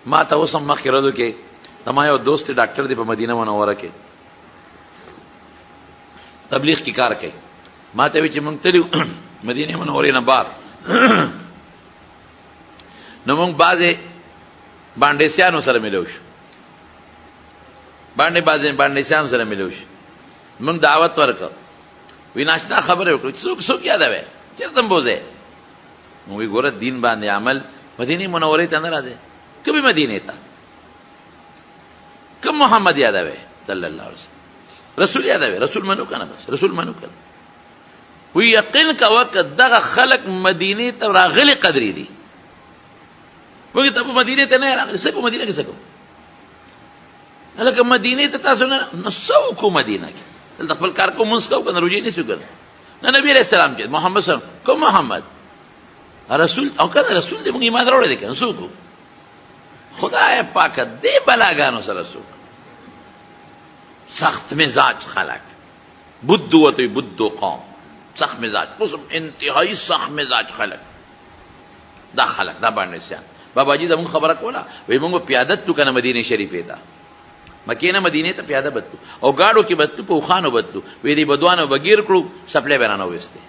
ما ته اوس هم مخکې ورځو کې زما یو دوست ډاکټر دی په مدینه منوره کې تبلیغ کې کار کوي. ما ته وی چې موږ تلو مدینه منورې نه بار نو موږ بعضې بانډیسیانو سره ملو شو بانډیسیانو سره ملو شو موږ دعوت ورکړ وی ناشنا خبرې وکړو څوک یادوې چېرته م بوځې نو وی ګوره دین باندې عمل مدینه منورې ته نه راځې کبھی مدینې ته کم محمد یادوې صلی الله علیه وسلم رسول یادوې رسول منو کنه بس رسول منو کنه وی یقین کوه که دغه خلق مدینې ته راغلي قدرې دي وګورئ ته په مدینې ته نه راغلي څه په مدینه کې څه کوو هلکه مدینې ته تاسو نه څه وکړو مدینه کې دلته خپل کار کوو مونځ کوو که نه روژې نیسو که نه نبي علیه السلام چې محمد صلی الله کوم محمد رسول او که نه رسول دی موږ ایمان راوړی دی که نه څه وکړو خدای پاکه دې بلاګانو سره څوک سخت مزاج خلق بدو وتوی بدو قوم سخت مزاج قسم انتهایی سخت مزاج خلق دا خلق دا بانډیسیان بابا جی زموږ خبره کوله وی موږ پیاده تلو که نه مدینې شریفې ته مکې نه مدینې ته پیاده بتلو او ګاډو کې بتلو په اوښانو بتلو وی دې بدوانو به ګیر کړو سپلی به رانه ویستې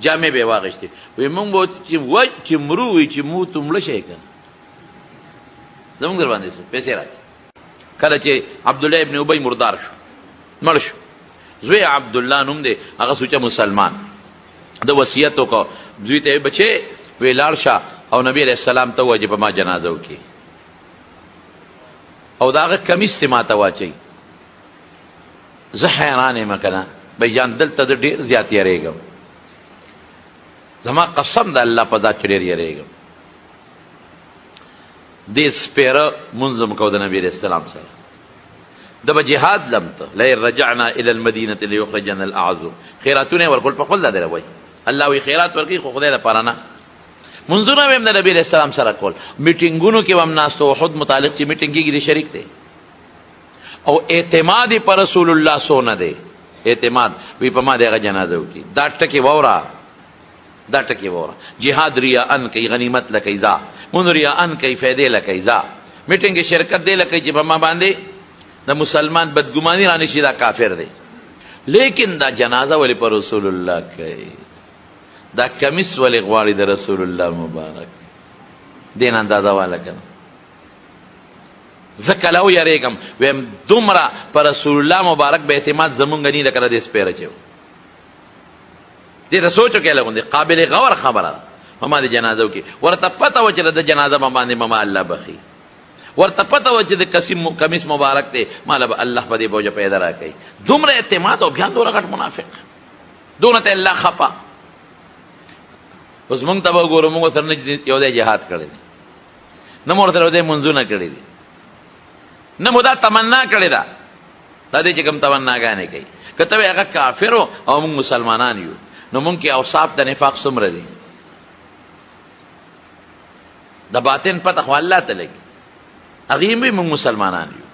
جامې به یې واغېستې وی موږ به چې مرو وی چې مو ته مړه شئ که نه زموږ در باندې پیسې راکړي کله چې عبدالله ابن ابی مردار شو مړ شو زوی عبدالله نوم دی هغه سوچه مسلمان د وصیت وکړو زوی ته بچې وی لاړ شه او نبی علیه السلام ته ووایه چې په ما جنازه وکړي او د هغه کمیس ته ما ته واچوي زه حیران یم که نه بیان دلته زه ډېر زیات یېرېږم زما قسم د الله په ذات چې ډېر یېرېږم دې سپېره مونځ م کو د نبي علیه السلام سره د به جهاد لم ته لئن رجعنا الى المدینة لیخرجنا الاعز خیراتونه یې ورکول په خپل دا دی وایي الله وی خیرات ورکوي خو خدای لپاره نه منځونه به هم د نبي علیه السلام سره کول میټینګونو کې به هم ناست احد متعلق چې میټینګ کېږي د شریک دی او اعتماد پر رسول الله سونه دی اعتماد وی په ما د هغه جنازه وکړي دا ټکې واوره دا ټکی وره جهاد ریاءن کوي غنیمت لکوي ځا مون ریاءن کوي فیدې لکوي ځا میټینګ کې شرکت دی لکوي چې په ما باندې د مسلمان بدګماني رانشي دا کافر دی لیکن دا جنازه ولې پر رسول الله کوي دا کمیس ولې غواړي د رسول الله مبارک دین اندازه والا کنه زه کله ویریږم ویم دومره پر رسول الله مبارک به اعتماد زمونږ نه لکه د سپېره چې دې ته سوچ وکړئ لغوندې قابل غور خبره ده په ما د جنازه وکړي ورته پته وه چې د جنازه ما باندې به ما الله بخي ورته پته وه چې د کمیس مبارک دی ماله به الله په دې بوجه پیدا راکوي دومره اعتماد او بیا دومره غټ منافق دونه ته الله خفه اوس موږ ته به وګورو موږ سره نه یو ځای جهاد کړی دی نه مو ورسره یو ځای منځونه کړي دي نه مو دا تمنا کړې ده دا دې چې کوم تمناګانې کوي که ته هغه کافر او موږ مسلمانان یو نو مونږ کې اوصاف د نفاق څومره دي د باطن پته خو الله ته لګي هغې هم مونږ مسلمانان یو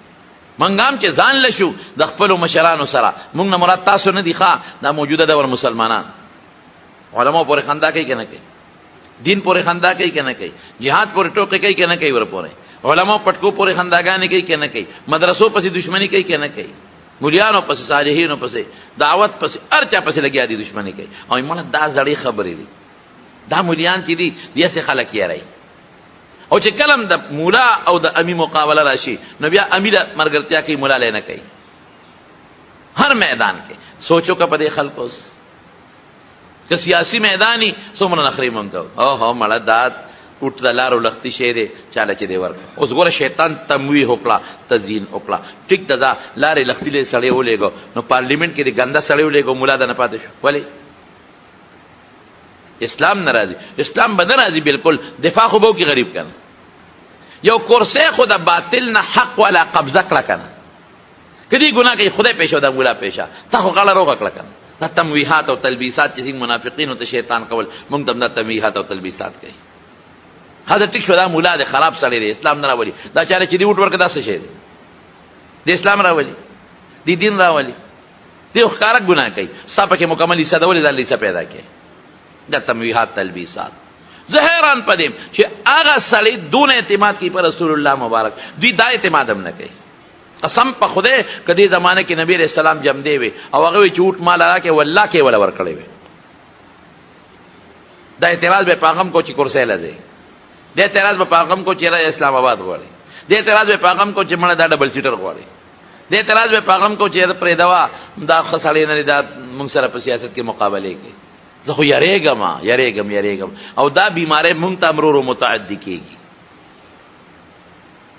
مونږ هم چې ځان له شو د خپلو مشرانو سره مونږ نه مراد تاسو نه دي ښه دا موجوده دور مسلمانان علماء پورې خندا کوي که نه کوي دین پورې خندا کوي که نه کوي جهاد پورې ټوکې کوي که نه کوي ور پورې علماء پټکو پورې خنداګانې کوي که نه کوي مدرسو پسې دشمني کوي که نه کوي مولیانو پسې صالحینو پسې دعوت پسې هر چا پسې لګیا دي دشمني کوي او مړه دا زړې خبرې دي دا مولیان چې دي داسې خلک یاروي او چې کله د مولا او د امي مقابله راشي نو بیا امي له ملګرتیا کوي مولا لی نه کوي هر میدان کې سوچو که په دې خلکو اوس که سیاسي میدان وي څومره نخرې مونږ کوو اوهو مړه دا اوټ د لارو لختي شی دی چاله چې دی ورکړه اوس ګوره شیطان تمویح وکړه تزیین وکړه ټیک ده دا لارې لختي سړی ولېږو نو پارلیمنټ کې د ګنده سړی ولېږو ملا د نه پاتې شو ولې اسلام نه راځي اسلام به نه راځي بلکل دفاع خو به وکړي غریب کنه یو کرسی خو د باطل نه حق والا قبضه کړه کنه که دې ګناه کوي خدای پیشه او د مولا پیشه تا خو غاړه روغه کړه کنه دا تمویحات او تلبیسات چې څنګه منافقینو ته شیطان کول موږ ته هم دا تمویحات او تلبیسات کوي ها دا ټیک شو دا مولا دی خراب سړی دی اسلام نه راولي دا چاره چې دی وټ ورکړه دا څه شی دی د اسلام راولي دی دین راولي دی ښکاره ګناه کوي ستا پکې مکمل حصه ده ولې دا لیسه پیدا کوي دا تمویحات تلبیسات زه حیران پدیم چې هغه سړی دون اعتماد کی پر رسول الله مبارک، دوی دا اعتماد هم نه کوي. قسم په خدای کدی زمانه کې نبی رسول الله جم دی وي او هغه وی چوټ مال راکې والله کې ولا ور کړی وي. دا اعتراض به پیغام کو چې کرسي لځي، دا اعتراض به پیغام کو چې اسلام آباد غواړي، دا اعتراض به پیغام کو چې مړه دا ډبل سیټر غواړي، دا اعتراض به پیغام کو چې پرې دوا دا خسړې نه دا موږ سره په سیاست کې مقابله کوي. زه خو یریږم او دا بیماری مونږ ته امرور متعدی کیږي.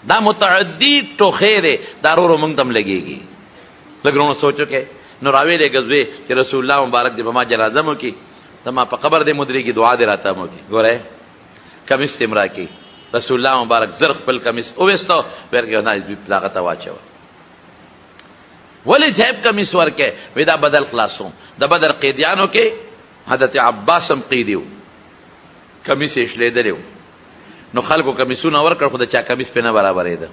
دا متعدی ټوخې دی، دا ورو مونږ ته هم لګېږي. لږ سوچو کې نو راویلې ګزوې چې رسول الله مبارک دې په ما جنازه مو کې، ته ما په قبر دې مدرېږي، دعا دې راته مو کې. ګوره کمیس دې مرا کې رسول الله مبارک زر خپل کمیس اوویستو ورګه نه دې پلاغه ته واچو. ولې جیب کمیس ورکې وې دا بدل خلاصوم. د بدر قیدیانو کې حضرت عباس هم قیدیو، کمیس یې شلیدلیو، نو خلکو کمیسونه ورکړ، خو د چا کمیس پې نه برابرېده.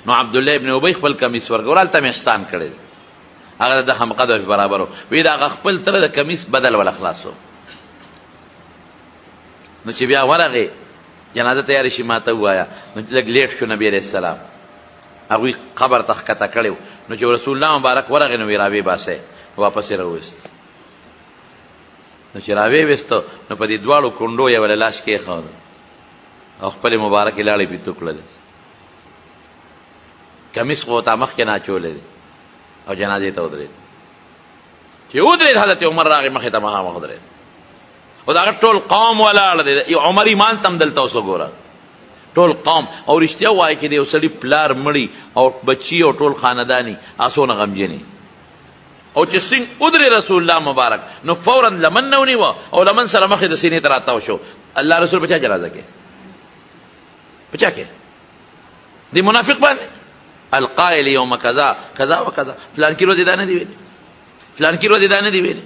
نو عبدالله ابن ابی خپل کمیس ورکړ، ورالته مې احسان کړی دی، هغه د حمقده پې برابر و. وی د هغه خپل تره د کمیس بدل ولا خلاصو. نو چې بیا ورغې جنازه تیارې شي ما ته ووایه. نو لږ لیټ شو نبي علیه السلام، هغوی قبر ته ښکته کړی و. نو چې رسول الله مبارک ورغې نو وی راویې باسئ، واپس یې راوویست. نو چې راویې ویستو نو په دې دواړو کونډو یې وله لاس کېښود او خپلې مبارکې لاړې پې تو کړلې. کمیس خو ورته مخکې نه اچولی دی او جنازې ته ودرېد. چې ودرېد حضرت عمر راغی مخې ته مخامخ ودرېد او د هغه ټول قوم ولاړ دی. عمر ایمان ته هم دلته اوس وګوره، ټول قوم. او رښتیا وایي چې د یو سړي پلار مړي او بچي او ټول خانداني څونه غمجنې. او چې څنګه ودرې رسول الله مبارک نو فورا لمن نه ونیوه او لمن سره مخې د سینې ته راتاو شو. الله رسول په چا جنازه کې؟ په چا کې؟ د منافق باندې القائل یوم کذا کذا و کذا، فلان کې ورځې دا نه دی ویلي، فلان کې ورځې دا نه دی ویلي.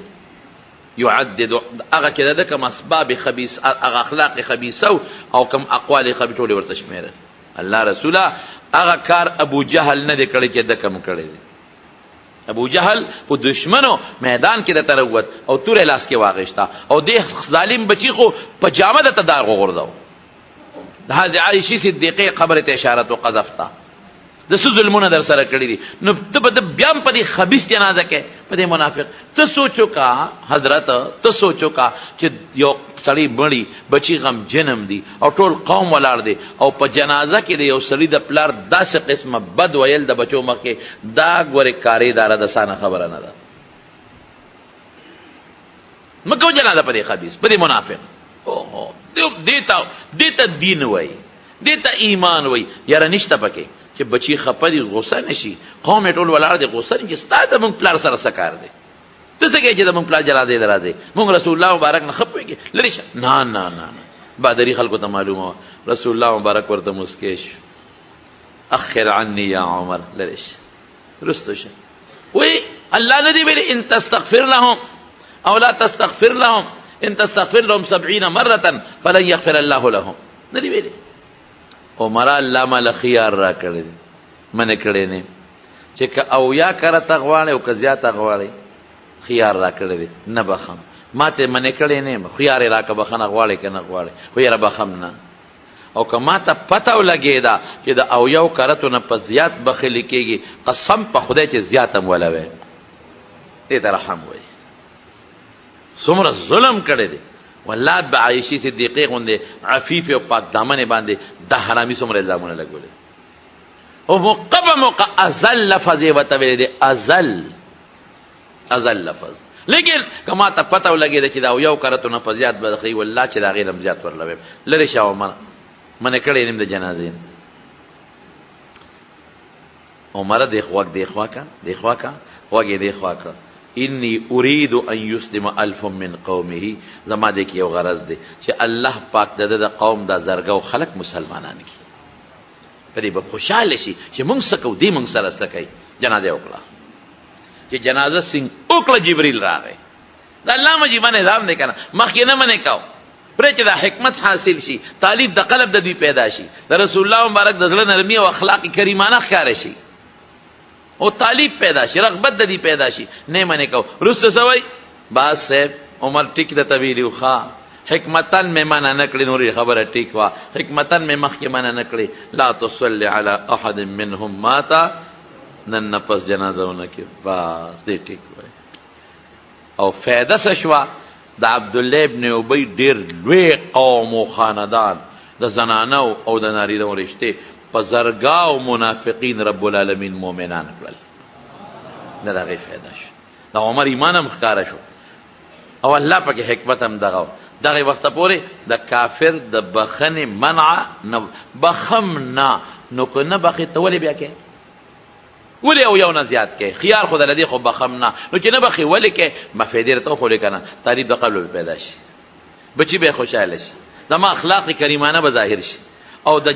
يعدد هغه کې د کوم اسباب خبيث، هغه اخلاق خبيثه او کوم اقوال خبيث ټول ورته شمیرل. الله رسوله هغه کار ابو جهل نه دی کړی چې د کوم کړی دی. ابو جهل په دشمنو میدان کې د تروت او تور لاس کې واغښتا او د ظالم بچی خو په جامه د تدار غورداو. د حضرت عائشہ صدیقه قبر ته اشاره او قذفتا د څه ظلمونه در سره کړی دي. نو ته به بیا په دې خبيث جنازه کې په دې منافق ته سوچو کا حضرت، ته سوچو کا چې یو سړی مړي بچی غم جنم دي او ټول قوم ولاړ دي او په جنازه کې د یو سړي د پلار داسې قسمه بد ویل د بچو مخ کې، دا ګورې کاري داره د سانه خبره نه ده. مکو جنازه په دې خبيث، په دې منافق. اوه دیتا دین وای، دیتا ایمان وای. یاره نشته پکې چې بچی خپه دي غصه نشي، قوم ټول ولاړ دي غصه نه، چې ستا د مونږ پلار سره څه کار دی؟ ته څه کوې چې د مونږ پلار جنازې ته راځې؟ مونږ رسول الله مبارک نه خپوېږي، لرې شه. نه بادري خلکو ته معلومه وه. رسول الله مبارک ورته مسکی شو، اخر عني یا عمر، لرې شه، رستو شه. وی الله نه دي ویلي ان تستغفر لهم او لا تستغفر لهم ان تستغفر لهم 70 مرة فلن يغفر الله لهم؟ نه دي ویلي. عمر الله مال خيار را کړی دی، منې کړی نه چې که او یا کرته غواړې او که زیاته غواړې، خيار را کړی دی. نه بخم، ما ته منې کړی نه، خيار یې راکړه بخنه غواړې که نه غواړې، خو یاره بخم نه. او که ما ته پته ولګېده چې د او یو کرتو نه په زیات بخلي کېږي، قسم په خدای چې زیات هم وله وی، دې ته رحم وایي. څومره ظلم کړی دی. والله به عایشې صدیقې غوندې عفیف او پاک دامنې باندې د حرامي څومره الزامونه لګولې. او موقع به موقع ازل لفظ یې ورته ویلی دی، ازل لفظ. لیکن که ما ته پته ولګېده چې دا یو کرتو نه په زیات به ښیي، والله چې د هغې نه زیات ورله ویم. لرې شه عمر، منې کړی نیم د جنازې. عمره دې خوا کا غوږ یې دې خوا کا. انی اريد ان يسلم الف من قومه، زما دې کې یو غرض دی چې الله پاک د قوم دا زرګو خلق مسلمانان کی په دې به خوشاله شي چې موږ څه کوو، دې موږ سره څه کوي. جنازه وکړه، چې جنازه څنګه وکړه جبريل راغی. دا الله مجيبه نظام دی کنه، مخکې نه منې کاو پرې چې دا حکمت حاصل شي، تعلیب د قلب د دوی پیدا شي، د رسول الله مبارک د زړه نرمي او اخلاق کریمانه ښکاره شي او تعلیب پیدا شي، رغبت د دې پیدا شي. نه منې کو رسته سوی باز صاحب عمر ټیک د طویلی خوا حکمتن میں منع نکړي نورې خبره ټیک وا حکمتن میں مخکې منع نکړي لا تصلي على احد منهم مات نن نفس جنازهونه کې بس دې ټیک وای او فایده څه شوه د عبدالله ابن ابی ډېر لوی قوم و خاندان د زنانو او د نارینهو رشتې په زرګاو منافقین رب العالمین مؤمنان کړل د هغې فایده شو د عمر ایمان هم ښکاره شو او الله پکې حکمت هم دغه دغه وخته پورې د کافر د بخنې منع نه بخم نه نو که نه بخې ته ولې بیا کې ولې او یو نه زیات کې خیار خو د لدې خو بخم نه نو چې نه بخې ولې کې مفیدې راته وښولې که نه تعریف د قلب به پیدا شي بچي به یې خوشحاله شي زما اخلاق کریمانه به ظاهر شي او د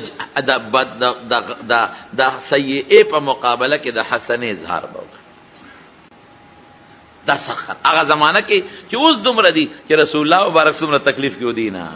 سیئې په مقابله کې د حسنې اظهار به وکړي دا سخت هغه زمانه کې چې اوس دومره دي چې رسول الله مبارک څومره تکلیف کې ودي نه